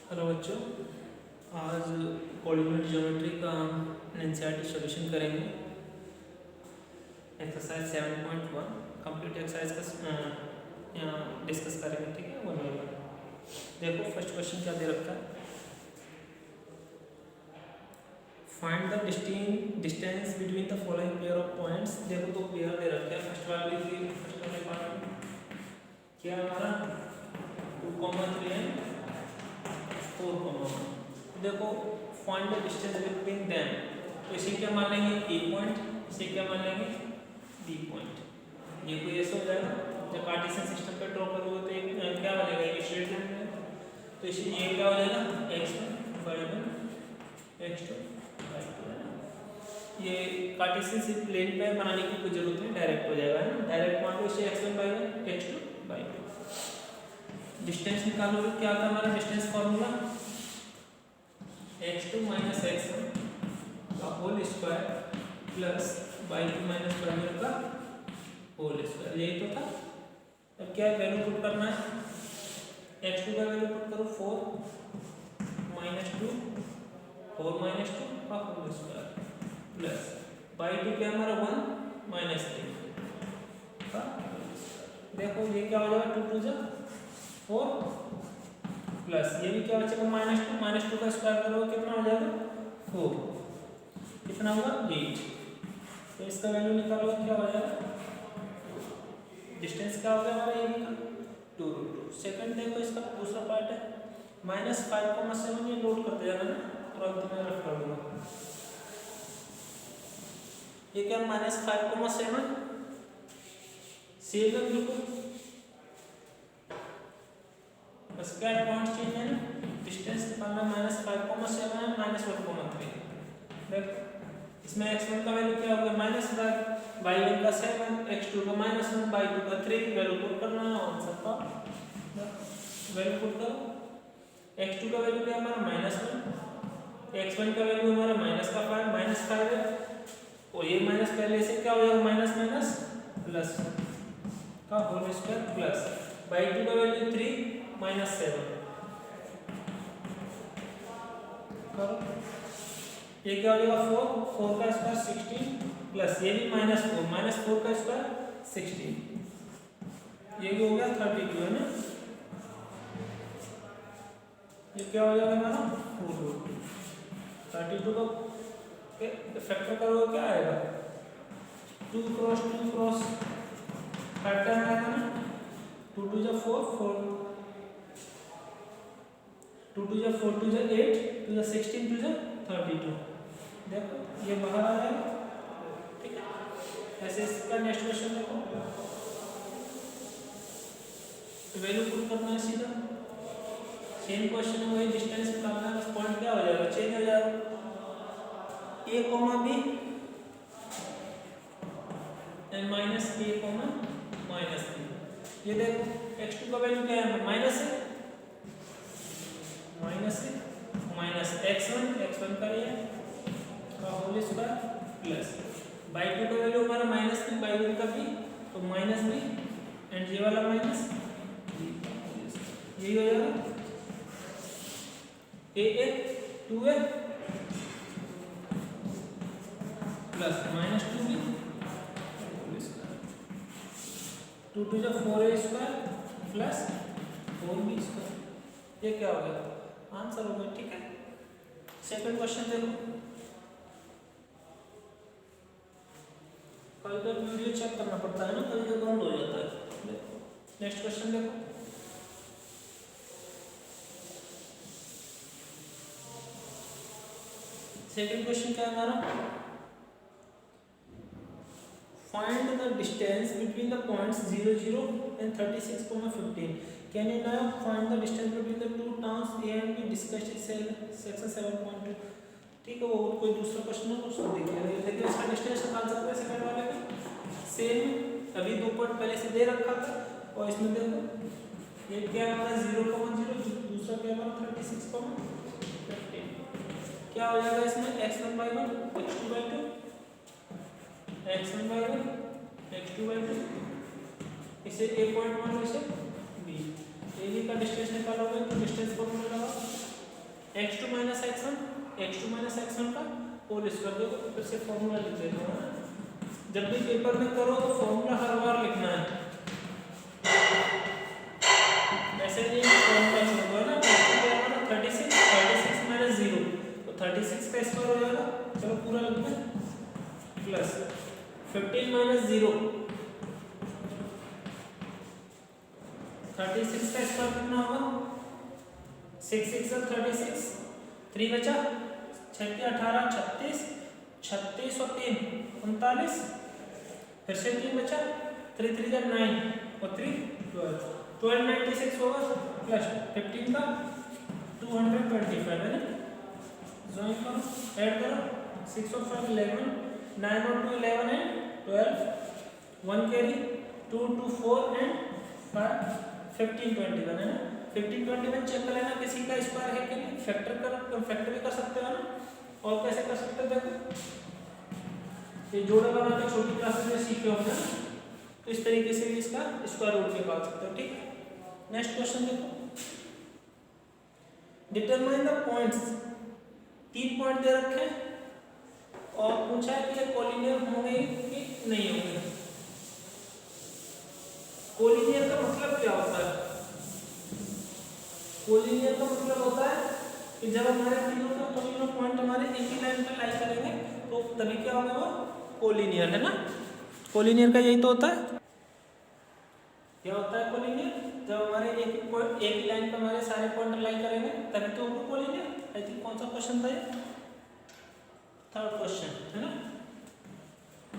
Hello बच्चों, आज coordinate geometry का एनसीईआरटी सॉल्यूशन करेंगे। एक्सरसाइज 7.1 कंप्लीट एक्सरसाइज का यहाँ डिस्कस करेंगे। ठीक है, वन बाय वन। देखो फर्स्ट क्वेश्चन क्या दे रखा है, find the distance between the following pair of points. देखो तो पेयर दे रखे हैं। फर्स्ट वाले पार्ट में क्या हमारा 2,3 एंड 4,1। देखो find the distance between them, तो इसे क्या मान लेंगे ए पॉइंट, इसे क्या मान लेंगे बी पॉइंट। ये कोई ऐसा हो जाएगा जब कार्टेशियन सिस्टम पे ड्रॉ करोगे तो एक क्या बनेगा, एक स्ट्रेट लाइन बनेगा। तो इसे ये क्या हो जाएगा x1 y1 x2 y2 है ना। ये कार्टेशियन प्लेन पे बनाने की कोई जरूरत नहीं, डायरेक्ट हो जाएगा, है ना। डायरेक्ट मान लो इसे x1 y1 x2 y2। Distance निकालोगे, क्या था हमारा distance formula, x2 minus x1 का whole square plus y2 minus y1 का होल स्क्वायर, यही तो था। अब क्या वैल्यू पुट करना है, x2 का वैल्यू पुट करो 4 माइनस 2 4 माइनस 2 का होल स्क्वायर प्लस y2 क्या हमारा 1 माइनस 3 का होल स्क्वायर। देखो ये क्या हो जाएगा 2 2 4 प्लस ये भी क्या बचेगा माइनस टू का स्क्वायर करोगे कितना हो जाएगा 4, कितना होगा 8। तो इसका वैल्यू निकालोगे क्या हो जाएगा, डिस्टेंस क्या हो गया हमारा ये का 2√2। सेकंड देखो इसका दूसरा पार्ट है -5,7, ये नोट करते जाना ना, तुरंत में रख कर दूंगा। ये क्या -5,7 सेम है बिल्कुल, बस क्या पॉइंट चेंज है ना, डिस्टेंस निकालना -5,7 है -1,3। देखो इसमें x1 का वैल्यू क्या होगा -5, y1 का 7, x2 का -1, y2 का 3। वैल्यू पुट करना है आंसर का, वैल्यू पुट करो। x2 का वैल्यू क्या हमारा -1, x1 का वैल्यू हमारा -5 है, और ये माइनस पहले से क्या हो जाएगा माइनस माइनस प्लस का होल स्क्वायर प्लस y2 का वैल्यू 3 -7 करो, ये क्या हो जाएगा 4 का स्क्वायर 16 प्लस ये भी -4 का स्क्वायर 16, ये भी हो गया 32 है ना। ये क्या हो जाएगा हमारा 32 का फैक्टर करोगे क्या आएगा 2 क्रॉस 2 क्रॉस फैक्टर आएगा ना, 2 2 जा 4 4 2 2 जा 4 2 जा 8 2 जा 16 2 जा 32। देखो ये बाहर आ जाएगा, ठीक है। ऐसे इसका नेक्स्ट क्वेश्चन देखो, वैल्यू पुट करना है सीधा, सेम क्वेश्चन है वही, डिस्टेंस निकालना है, पॉइंट क्या हो जाएगा चेंज हो जाएगा a comma b and minus a comma minus b। ये देखो x2 का वैल्यू क्या है माइनस x1 का ये का होल स्क्वायर प्लस y2 का वैल्यू हमारा -3 y1 का भी तो -b एंड ये वाला माइनस, यही हो जाएगा a 2a प्लस -2b 2 2 जा 4a square plus 4b square. ये क्या हो गया आंसर हो गया, ठीक है। सेकंड क्वेश्चन देखो, कभी कभी वीडियो चेक करना पड़ता है ना, कभी कभी बंद हो जाता है। नेक्स्ट क्वेश्चन देखो, सेकंड क्वेश्चन क्या है हमारा, find the distance between the points 0 0 and 36,15. Can you now find the distance between the two towns A and B discussed in section 7.2। ठीक है, वो कोई दूसरा क्वेश्चन है उसको देखिए, लेकिन इसका डिस्टेंस निकाल सकते हैं सेकंड वाले का सेम, अभी 2 पॉइंट पहले से दे रखा था, और इसमें देखो ये क्या हमारा 0,0, दूसरा क्या हमारा 36,15। क्या हो जाएगा इसमें x1 y1 x2 y2 x1 y1 x2 y2, इसे a पॉइंट मान लो, इसे b। ए का डिस्टेंस निकालोगे तो डिस्टेंस फॉर्मूला लगा x2 माइनस x1 का होल स्क्वायर। देखो फिर से फॉर्मूला लिख देता हूँ। जब भी पेपर में करो तो फॉर्मूला हर बार लिखना है, ऐसे नहीं फॉर्मूला छोड़ दो ना। 36 माइनस 0 तो 36 का स्क्वायर हो जाएगा। चलो पूरा लिखते हैं, प्लस 15 माइनस 0 36 का स्क्वायर कितना होगा 6 6 36 3 बचा 6 18 36 36 और 3 39 फिर से 3 बचा 3 3 9 और 3 12 1296 होगा प्लस 15 का 225 है ना। ज्वाइन करो ऐड करो 6 और 5 11 9 और 2 11 एंड 12 1 कैरी 2 2 4 एंड 5 15 21 है ना। 15 21 चेक कर लेना किसी का स्क्वायर है कि नहीं। फैक्टर भी कर सकते हो ना। और कैसे कर सकते हो देखो, ये जोड़ा बनाना छोटी क्लास में सीखे होंगे ना, तो इस तरीके से भी इसका स्क्वायर रूट निकाल सकते हो। ठीक है, नेक्स्ट क्वेश्चन देखो, डिटरमाइन द पॉइंट्स। 3 पॉइंट दे रखे हैं और पूछा है कि ये कोलिनियर होंगे कि नहीं होंगे। कोलिनियर का मतलब क्या होता है? कोलिनियर का मतलब होता है कि जब हमारे तीनों पॉइंट हमारे एक ही लाइन पर लाई करेंगे तो तभी क्या होगा, वो कोलिनियर है ना। कोलिनियर का यही तो होता है। क्या होता है कोलिनियर? जब हमारे एक ही लाइन पर हमारे सारे पॉइंट लाई करेंगे तभी तो होगा कोलिनियर। आई थिंक कौन सा क्वेश्चन था ये? थर्ड क्वेश्चन है ना।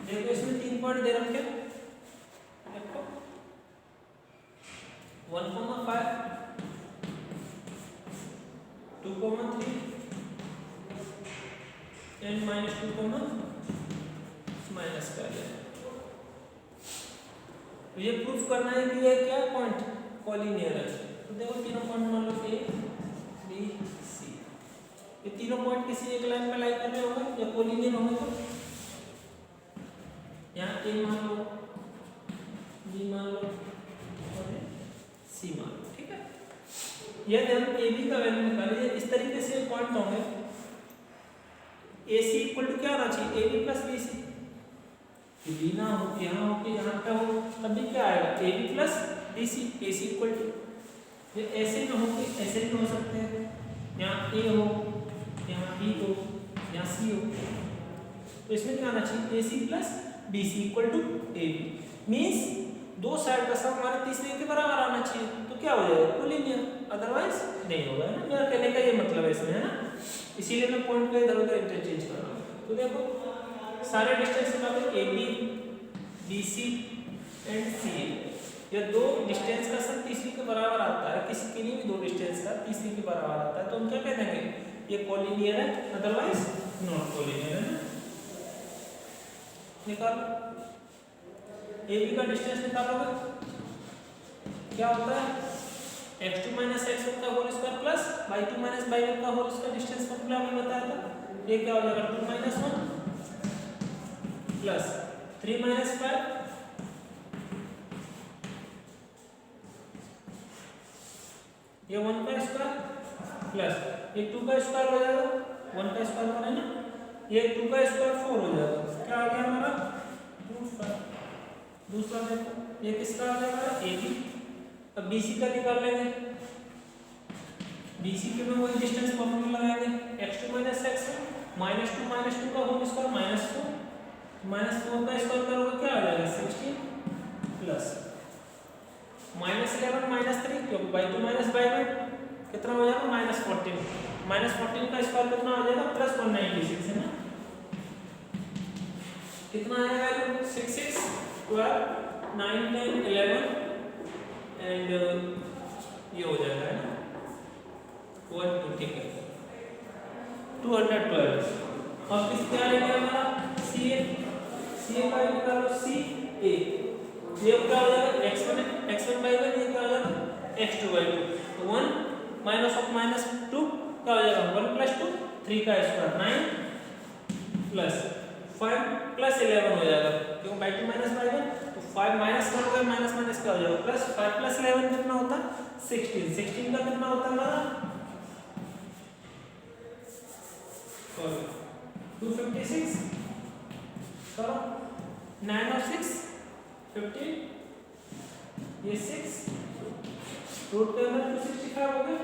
देखो इसमें 3 पॉइंट दे रखे हैं, देखो 1,5 2,3 एंड -2, माइनस कर लिया। तो ये प्रूफ करना है कि ये क्या पॉइंट कोलिनियर है। तो देखो तीनों पॉइंट मान लो A B C, ये तीनों पॉइंट किसी एक लाइन में लाई कर रहे होंगे या कोलिनियर होंगे। तो यहाँ A मान लो, B मान लो और C मान लो। ठीक है, यदि हम AB का वैल्यू निकालें इस तरीके से पॉइंट होंगे, AC इक्वल टू क्या होना चाहिए, AB प्लस BC। बी ना हो यहाँ हो कि यहाँ पे हो तब भी क्या आएगा, AB plus BC। AC equal to, ये ऐसे ना हो कि ऐसे भी हो सकते हैं, यहाँ A हो यहाँ B हो यहाँ C हो। तो इसमें क्या आना चाहिए, AC plus BC equal to AB। Means दो साइड का सम हमारे तीसरे के बराबर आना चाहिए, तो क्या हो जाएगा कोलिनियर, अदरवाइज नहीं होगा है ना। मेरा कहने का ये मतलब है इसमें है ना, इसीलिए मैं पॉइंट को इधर उधर इंटरचेंज कर रहा हूँ। तो देखो सारे डिस्टेंस निकालो, AB BC एंड CA। ये दो डिस्टेंस का सम तीसरी के बराबर आता है, किसी के लिए भी दो डिस्टेंस का तीसरी के बराबर आता है तो हम क्या कह देंगे, ये कोलिनियर है, अदरवाइज नॉट कोलिनियर है ना। निकालो AB का डिस्टेंस निकालोगे क्या होता है, x2 माइनस x1 का whole square plus y2 minus y1 का होल स्क्वायर। डिस्टेंस फॉर्मूला भी बताया था, ये क्या हो जाएगा 2 माइनस 1 प्लस 3 माइनस 5 ये 1 का स्क्वायर प्लस ये 2 का स्क्वायर हो जाएगा, 1 का स्क्वायर बना ना, ये 2 का स्क्वायर 4 हो जाएगा। क्या आ गया हमारा 2। दूसरा देखो ये किसका आ जाएगा, AB। अब BC का निकाल लेंगे, BC के में वही डिस्टेंस फॉर्मूला लगाएंगे, x2 माइनस x1 -2 का होल स्क्वायर -4 -4 का स्क्वायर करोगे क्या आ जाएगा 16 प्लस -11 -3 क्योंकि y2 माइनस y1 कितना हो जाएगा -14 का स्क्वायर कितना हो जाएगा +196 है ना। कितना आएगा 6 6 12 9 10 11 एंड ये हो जाएगा है ना 1 2। ठीक है 212। अब किस क्या लेंगे हमारा CA का निकालो CA, ये क्या हो जाएगा x1 by 1, ये क्या हो जाएगा x2 by 2। तो 1 माइनस ऑफ -2 क्या हो जाएगा 1 + 2 3 का स्क्वायर 9 प्लस 5 प्लस 11 हो जाएगा क्योंकि by 2 माइनस by 1 तो 5 माइनस 1 हो गया, माइनस क्या हो जाएगा प्लस 5 + 11 कितना होता है 16 का कितना होता है हमारा सॉरी 256 करो 9 और 6 15 ये 6 रूट के अंदर 265 हो गया।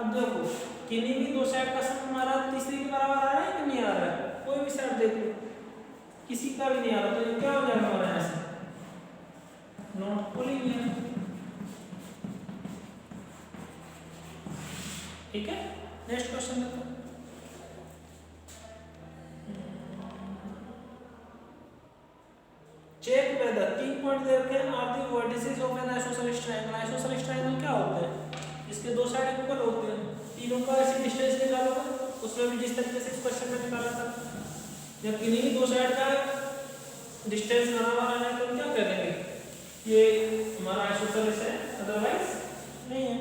अब देखो किन्हीं भी दो साइड का सम हमारा तीसरी के बराबर आ रहा है कि नहीं आ रहा है, कोई भी साइड देख लो किसी का भी नहीं आ रहा, तो ये क्या हो जाएगा हमारा यहाँ से नॉट पुलिंग है। ठीक है, नेक्स्ट क्वेश्चन देखो। चेक वेदर 3 पॉइंट दे रखे हैं, are the vertices of an isosceles triangle. Isosceles triangle क्या होते हैं, इसके दो साइड इक्वल होते हैं, तीनों का ऐसे डिस्टेंस निकालोगे, उसमें भी जिस तरीके से इस क्वेश्चन में निकाला था, जब किन्हीं दो साइड का डिस्टेंस बराबर आना है तो क्या कह देंगे, ये हमारा आइसोसेलेस है, अदरवाइज नहीं है।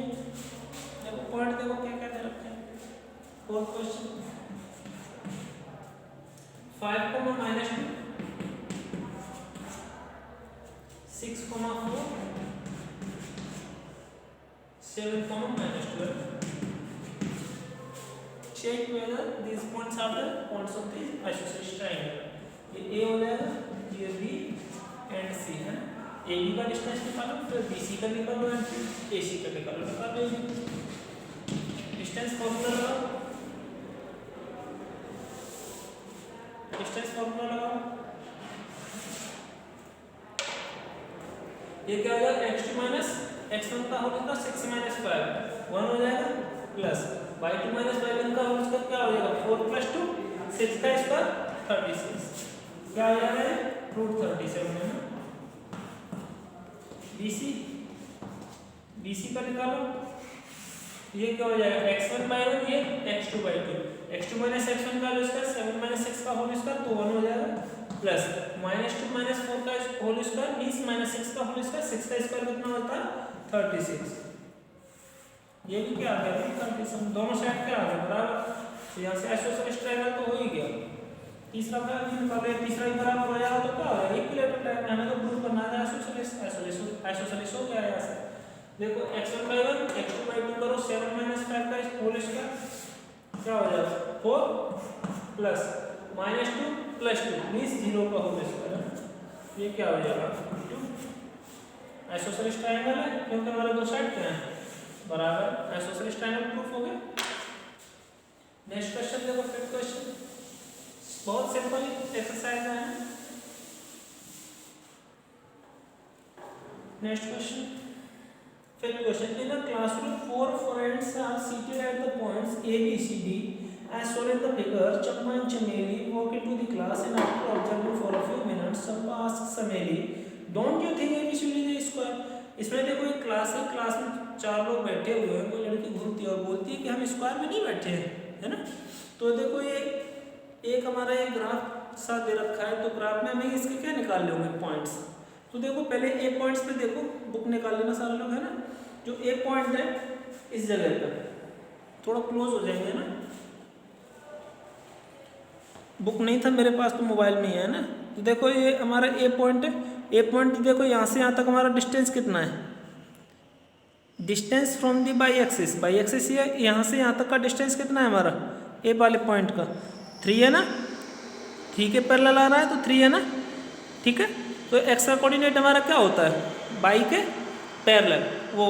देखो पॉइंट देखो क्या क्या दे रखे हैं। Fourth question 5 -2 6, 4 7, -12. Check whether these points are the points of the isosceles triangle. ये A हो जाएगा, ये B एंड C है। AB का डिस्टेंस निकालो, फिर BC का निकालो एंड फिर AC का निकालो। निकालो डिस्टेंस फॉर्मूला लगाओ, डिस्टेंस फॉर्मूला लगाओ। ये क्या हो जाएगा, x2 - x1 का होल स्क्वायर 6 - 5 1 हो जाएगा, प्लस y2 - y1 का होल स्क्वायर क्या हो जाएगा 4 + 2 6 का स्क्वायर 36 क्या हो जाएगा √37 है ना। BC का निकालो, ये क्या हो जाएगा x1/1 ये x2/2 x2 - x1 का जो स्क्वायर 7 - 6 का होल स्क्वायर तो 1 हो जाएगा, प्लस -2 - 4 का होल स्क्वायर मींस -6 का होल स्क्वायर 6 का स्क्वायर कितना होता है 36। ये भी क्या आ गया 37, दोनों साइड क्या आ गया बराबर, तो यहाँ से आइसोसेलेस ट्रायंगल तो हो ही गया। तीसरा का भी निकालो, तीसरा ही बराबर हो जाएगा तो क्या हो जाएगा इक्विलेटरल ट्रायंगल, हमें तो प्रूव करना है आइसोसेलेस हो गया यहाँ से। देखो x1/1 x2/2 करो 7 - 5 का होल स्क्वायर क्या हो जाएगा 4 प्लस -2 + 2 मींस 0 का होल स्क्वायर, ये क्या हो जाएगा 2। आइसोसेलेस ट्रायंगल है क्योंकि हमारे दो साइड क्या हैं बराबर, आइसोसेलेस ट्रायंगल प्रूफ हो गया। नेक्स्ट क्वेश्चन देखो, फिफ्थ क्वेश्चन बहुत सिंपल एक्सरसाइज है। Next question fifth question, in a classroom 4 friends are seated at the points A, B, C, D as shown in the figure. Champa and Chameli walk into the class and after observing for a few minutes, Champa asks Chameli, "Don't you think ABCD is square?" इसमें देखो एक class है, class में 4 लोग बैठे हुए हैं, कोई लड़की घूमती है और बोलती है कि हम स्क्वायर में नहीं बैठे हैं, है ना। तो देखो ये एक हमारा एक ग्राफ सा दे रखा है, तो ग्राफ में हमें इसके क्या निकाल लेंगे पॉइंट्स। तो देखो पहले ए पॉइंट्स पे देखो, बुक निकाल लेना सारे लोग, है ना। जो ए पॉइंट है इस जगह पर थोड़ा क्लोज हो जाएंगे ना, बुक नहीं था मेरे पास तो मोबाइल में ही है ना। तो देखो ये हमारा ए पॉइंट है, ए पॉइंट देखो यहाँ से यहाँ तक हमारा डिस्टेंस कितना है, distance from the by axis ये यहाँ से यहाँ तक का डिस्टेंस कितना है हमारा ए वाले पॉइंट का 3 है ना, 3 के पैरेलल आ रहा है तो 3 है ना, ठीक है। तो एक्स का कोऑर्डिनेट हमारा क्या होता है बाई के पैरेलल, वो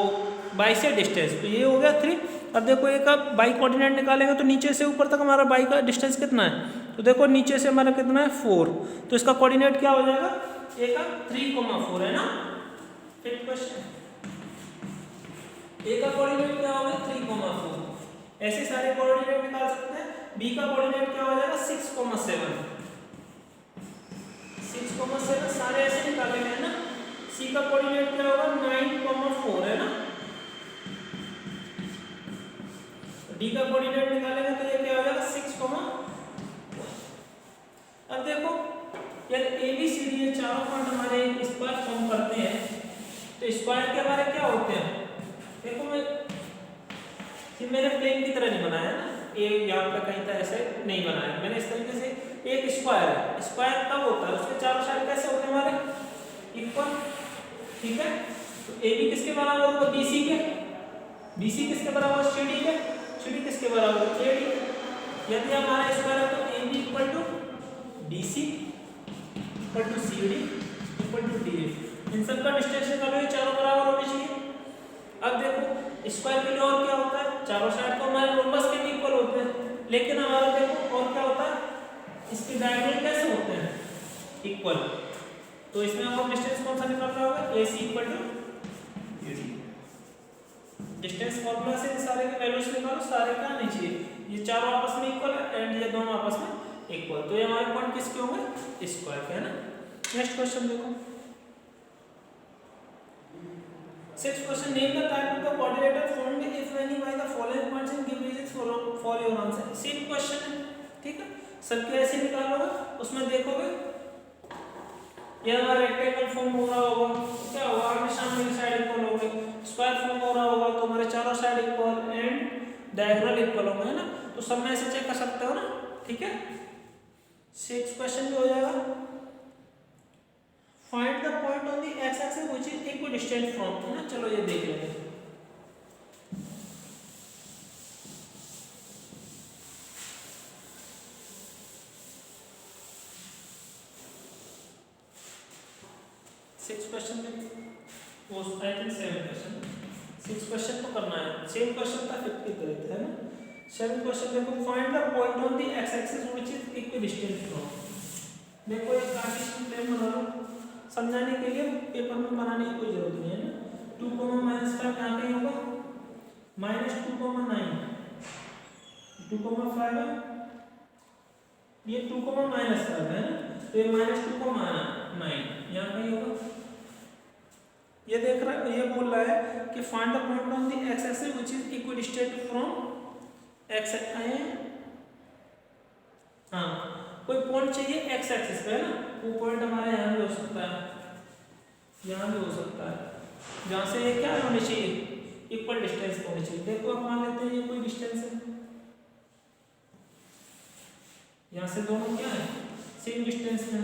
बाई से डिस्टेंस, तो ये हो गया 3। अब देखो ए का बाई कोऑर्डिनेट निकालेंगे तो नीचे से ऊपर तक हमारा बाई का डिस्टेंस कितना है, तो देखो नीचे से हमारा कितना है 4, तो इसका कोऑर्डिनेट क्या हो जाएगा ए का 3,4 है ना। फिफ्थ क्वेश्चन ए का कोऑर्डिनेट क्या होगा 3,4, ऐसे सारे कोऑर्डिनेट निकाल सकते हैं। बी का कोऑर्डिनेट क्या हो जाएगा 6,7 सारे ऐसे निकालेंगे है ना। सी का कोऑर्डिनेट क्या होगा 9,4 है ना। डी का कोऑर्डिनेट निकालेंगे तो ये क्या हो जाएगा 6,1। अब देखो यार ए बी सी डी ये चारों पॉइंट हमारे स्क्वायर फॉर्म करते हैं, तो स्क्वायर के हमारे क्या होते हैं, देखो मैंने प्लेन की तरह नहीं बनाया ना, ए यहाँ पे कहीं तरह ऐसे नहीं बनाया मैंने, इस तरीके से एक स्क्वायर है, स्क्वायर कब होता है उसके चारों साइड कैसे होते हैं हमारे इक्वल, ठीक है। तो ए बी किसके बराबर होगा बी सी के, बी सी किसके बराबर सी डी के, सी डी किसके बराबर ए डी, यदि हमारा स्क्वायर है तो A B equal to D C equal to C D equal to D F. इन सब का डिस्टेंस निकालो, ये चारों बराबर होने चाहिए। अब देखो स्क्वायर के लिए और क्या होता है, चारों साइड को हमारे रोम्बस के भी इक्वल होते हैं, लेकिन हमारा देखो और क्या होता है, इसके डायगोनल कैसे होते हैं, इक्वल। तो इसमें हमको डिस्टेंस कौन सा निकालना होगा, ए सी इक्वल टू डिस्टेंस फॉर्मूला से सारे के वैल्यूज निकालो, सारे का नहीं चाहिए, ये चारों आपस में इक्वल है एंड ये दोनों आपस में इक्वल, तो ये हमारे पॉइंट किसके होंगे, स्क्वायर के, है ना। नेक्स्ट क्वेश्चन देखो, 6th question, name the type of the quadrilateral formed if any by the following points and give reasons for your answer। Same question है, ठीक है, सबके ऐसे निकालोगे, उसमें देखोगे ये हमारा रेक्टेंगल फॉर्म हो रहा होगा, क्या होगा, आगे सामने की साइड इक्वल होंगे, स्क्वायर फॉर्म हो रहा होगा तो हमारे चारों side equal and diagonal equal होंगे, है ना। तो सब में ऐसे चेक कर सकते हो ना, ठीक है। 6th क्वेश्चन भी हो जाएगा, find the point on the x axis which is equidistant from, है ना। चलो ये देख लेंगे। सिक्स क्वेश्चन में वो आई थिंक 7 क्वेश्चन, 6 क्वेश्चन तो करना है, सेम क्वेश्चन था 5 की तरह थे, है ना। 7 क्वेश्चन देखो, find the point on the x axis which is equidistant from. देखो एक कार्टेशियन प्लेन बना लो, समझाने के लिए पेपर में बनाने की कोई जरूरत नहीं है ना। 2, -5 यहाँ पे होगा, -2, 9, 2, 5 ये 2, -5 है ना, तो ये -2, 9 यहाँ पे होगा। ये देख रहा है, ये बोल रहा है कि find the point on the x axis which is equidistant from x, हाँ कोई पॉइंट चाहिए एक्स एक्सिस पे, है ना। वो पॉइंट हमारे यहाँ भी हो सकता है, यहाँ भी हो सकता है, जहाँ से ये क्या होनी चाहिए, इक्वल डिस्टेंस होनी चाहिए। देखो आप मान लेते हैं ये कोई डिस्टेंस है, यहाँ से दोनों क्या है, सेम डिस्टेंस में,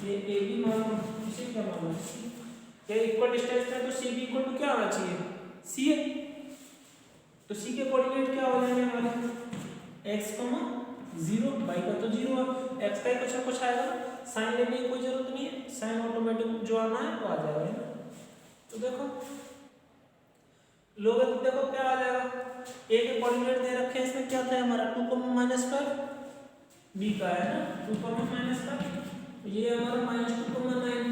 ये ए बी मान लो, इसे क्या मान लो, ये इक्वल डिस्टेंस है, तो सी बी इक्वल टू क्या आना चाहिए, सी है। तो सी के कोऑर्डिनेट क्या हो जाएंगे हमारे, x, 0, y का तो 0 है, x का ही कुछ आएगा, साइन लेने की कोई जरूरत नहीं है, साइन ऑटोमेटिक जो आना है वो आ जाएगा ना। तो देखो लोग देखो क्या आ जाएगा, a के कोऑर्डिनेट दे रखे हैं, इसमें क्या था हमारा 2, -5, b का है ना 2, -5, ये हमारा -2, 9,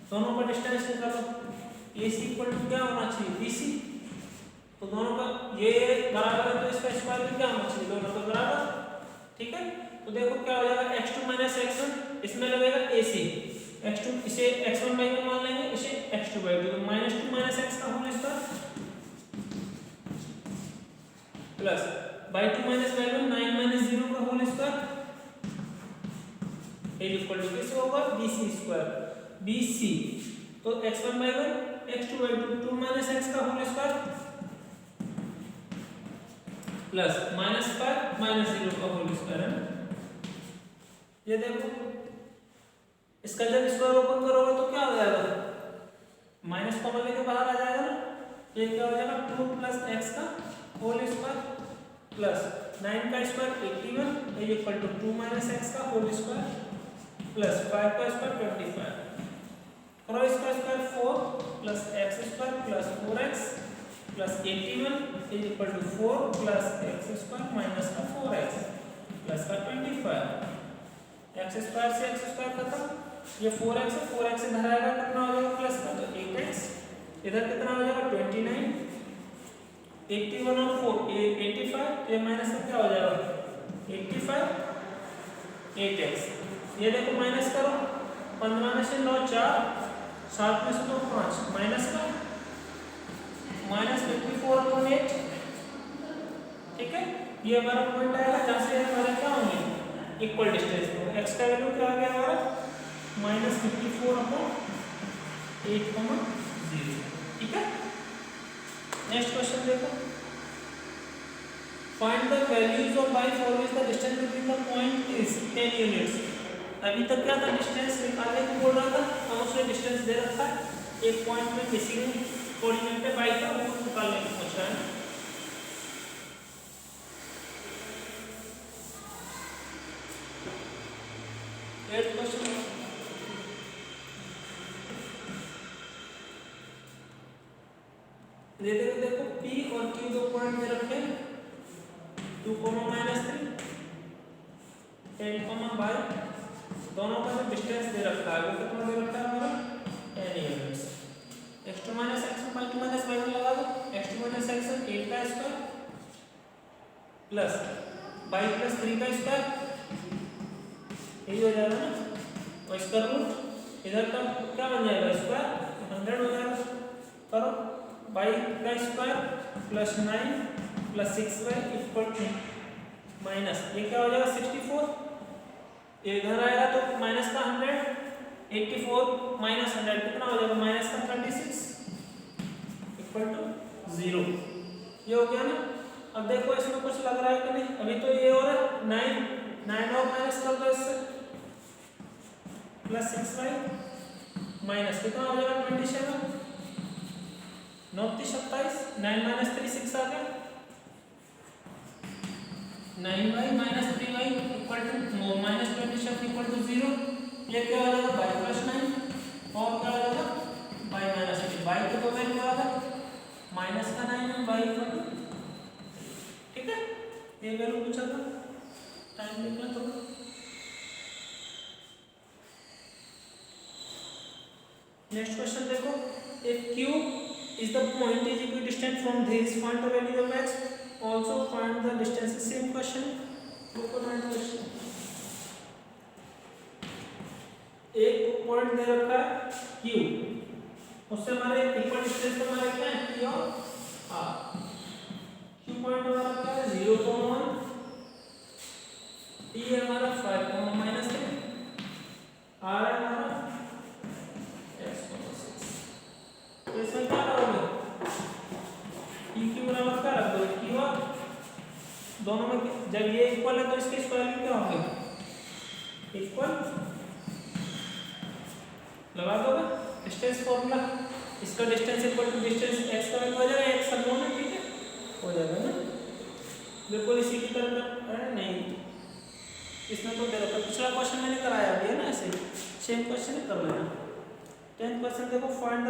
दोनों का डिस्टेंस निकालो, AC इक्वल टू क्या होना चाहिए, BC, तो दोनों का ये बराबर है तो इसका स्क्वायर भी क्या होना चाहिए, दोनों का बराबर, ठीक है। तो देखो क्या हो जाएगा, x2 - x1, इसमें लगेगा AC, x2 इसे x1/1 मान लेंगे, इसे x2/2, तो -2 - x का whole square plus y2 - y1 9 - 0 का होल स्क्वायर इक्वल टू किस होगा, BC स्क्वायर, BC तो x1/1 x2/2 2 - x का होल स्क्वायर प्लस -5 - 0 का होल स्क्वायर, है। ये देखो इसका जब स्क्वायर ओपन करोगे तो क्या हो जाएगा, माइनस कॉमन लेके बाहर आ जाएगा ना, ये क्या हो जाएगा 2 + x का होल स्क्वायर प्लस 9 का स्क्वायर 81 इक्वल टू 2 - x का होल स्क्वायर प्लस 5 का स्क्वायर 25, क्रॉस का square 4 plus x square plus 4x plus 81 equal to 4 plus x square minus का 4x प्लस का 25, x स्क्वायर से x स्क्वायर खत्म, ये 4x है, 4x से इधर आएगा कितना हो जाएगा प्लस का, तो 8x इधर कितना हो जाएगा 29, 81 और 4 85, ये माइनस का क्या हो जाएगा 85, 8x, ये देखो माइनस करो, 15 में से 9 4, 7 में से 2 5, माइनस का -54/8, ठीक है। ये हमारा पॉइंट आएगा जहाँ से हमारे क्या होंगे, इक्वल डिस्टेंस, तो x का वैल्यू क्या आ गया हमारा -54/8, 0, ठीक है। नेक्स्ट क्वेश्चन देखो, find the values of y for which the distance between the point is 10 units। अभी तक क्या था, डिस्टेंस निकालने को बोल रहा था, और उसने डिस्टेंस दे रखा है, एक पॉइंट में मिसिंग कोऑर्डिनेट पे y का वो निकालने को पूछ रहा है। देखो P और Q दो पॉइंट दे रखे हैं 2, -3 10, बाई दोनों का जो डिस्टेंस दे रखा है वो कितना दे रखा है हमारा 10 units. x2 - x y2 - y1 लगा दो x2 - x 8 का स्क्वायर प्लस y + 3 का स्क्वायर यही हो जाएगा ना, और इसका रूट इधर का क्या बन जाएगा स्क्वायर 100 हो जाएगा। करो y का square plus 9 plus 6y equal minus ये क्या हो जाएगा 64, ये इधर आएगा तो माइनस का 100 84 माइनस 100 कितना हो जाएगा माइनस का 36 इक्वल टू 0। ये हो गया ना। अब देखो इसमें कुछ लग रहा है कि नहीं, अभी तो ये हो रहा है 9 और माइनस कर दो इससे प्लस 6y माइनस कितना हो जाएगा 27 9 × 27 9 - 3 6 आ गया 9y - 3y equal to -27 equal to 0। ये क्या हो जाएगा y + 9 और क्या हो जाएगा y - 3 y की तो वैल्यू आ गया माइनस का 9 है y इक्वल टू, ठीक है ये वैल्यू पूछा था टाइम निकला तो। नेक्स्ट क्वेश्चन देखो, if Q is the point is equidistant from this point the value of x, also find the distance। same question proponent question. एक पॉइंट दे रखा है Q, उससे हमारे इक्वल डिस्टेंस पे हमारे क्या है P और R। Q पॉइंट हमारा क्या है 0,1, P हमारा 5,-3, R है हमारा x,6। तो इसमें क्या करोगे PQ बराबर क्या रख दो Q और दोनों में जब ये इक्वल है तो इसके स्क्वायर भी क्या होंगे इक्वल, लगा दोगे डिस्टेंस फॉर्मूला, इसका distance equal to distance x का वैल्यू हो जाएगा x सब दोनों, ठीक है हो जाएगा ना बिल्कुल इसी की तरह है नहीं। इसमें तो देखो पिछला क्वेश्चन मैंने कराया अभी है ना, ऐसे सेम क्वेश्चन कर लेना। 10th क्वेश्चन देखो, find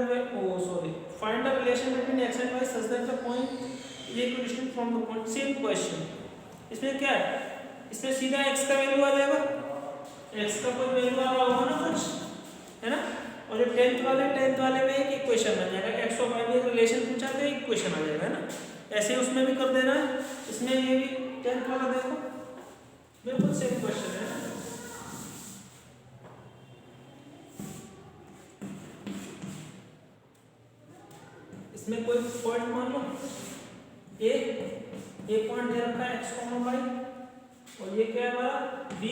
the relation between x and y such that the point is equidistant from the point. Same question, इसमें क्या है इसमें सीधा x का वैल्यू आ जाएगा, x का कोई वैल्यू आ रहा होगा ना कुछ है ना, और जो 10th वाले में एक इक्वेशन बन जाएगा x और y में रिलेशन पूछा तो एक इक्वेशन आ जाएगा ना, ऐसे उसमें भी कर देना है। इसमें ये भी 10th वाला देखो बिल्कुल सेम क्वेश्चन है। इसमें कोई पॉइंट मान लो ए पॉइंट दे रखा है x, y और ये क्या है हमारा b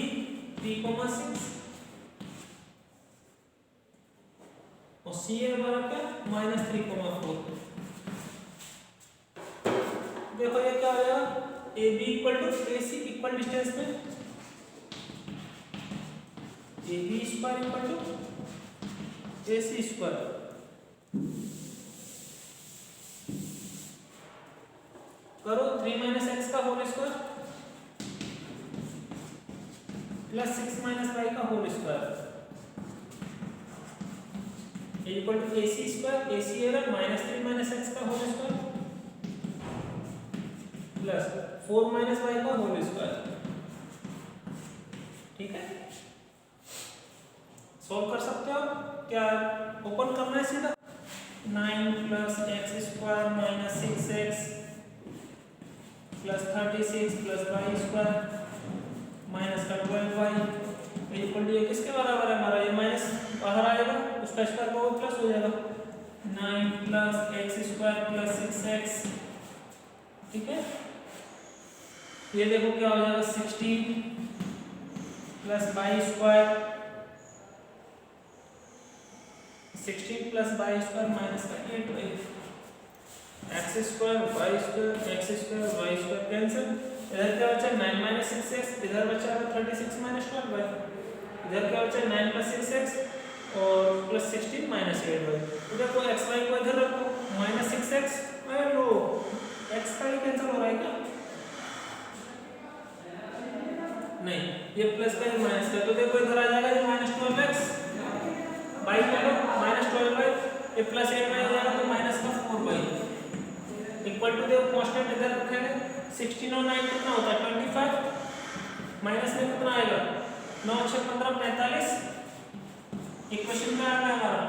3,6 और c है हमारा क्या -3,4। देखो ये क्या हो जाएगा AB equal to AC equal distance में AB square equal to AC square. करो 3 - x का होल स्क्वायर प्लस 6 - y का whole square equal to AC square, AC है -3 - x का होल स्क्वायर प्लस 4 - y का होल स्क्वायर, ठीक है solve कर सकते हो। क्या ओपन करना है सीधा 9 + x square - 6x plus 36 plus y square minus का 12y इक्वल टू ये किसके बराबर है हमारा, ये माइनस बाहर आएगा उसका स्क्वायर का प्लस हो जाएगा 9 + x स्क्वायर प्लस 6x, ठीक है ये देखो क्या हो जाएगा 16 plus y square 16 plus y square minus का 8y x square y square x square y square cancel, इधर क्या बचा 9 - 6x, इधर बचा 36 - 12y, इधर क्या बचा 9 + 6x और प्लस 16 - 8y। तो देखो x y को इधर रखो -6x, अरे लो x का ही कैंसिल हो रहा है क्या, नहीं ये प्लस का ही माइनस का, तो देखो इधर आ जाएगा ये -12x y का लो -12y, ये प्लस 8y हो जाएगा तो -4y इक्वल टू देखो कांस्टेंट इधर रखेंगे 16 और 9 कितना होता है 25 माइनस में कितना आएगा 9 6 15 45 इक्वेशन में आ गया हमारा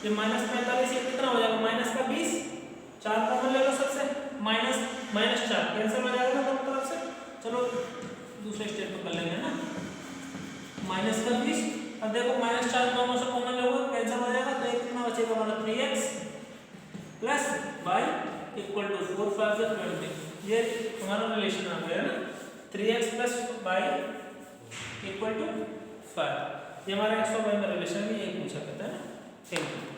ये माइनस 45 ये कितना हो जाएगा माइनस का 20 4 कॉमन ले लो सबसे माइनस माइनस 4 कैंसिल हो जाएगा दोनों तरफ से। चलो दूसरे स्टेप में कर लेंगे ना माइनस का 20 अब देखो माइनस 4 दोनों से कॉमन लोगे कैंसिल हो जाएगा तो ये कितना बचेगा हमारा 3x plus y equal to 4 5 से 20 ये हमारा रिलेशन आ गया ना 3x plus y equal to 5 ये हमारा x और y में रिलेशन भी यही पूछा करता है ना। Thank you.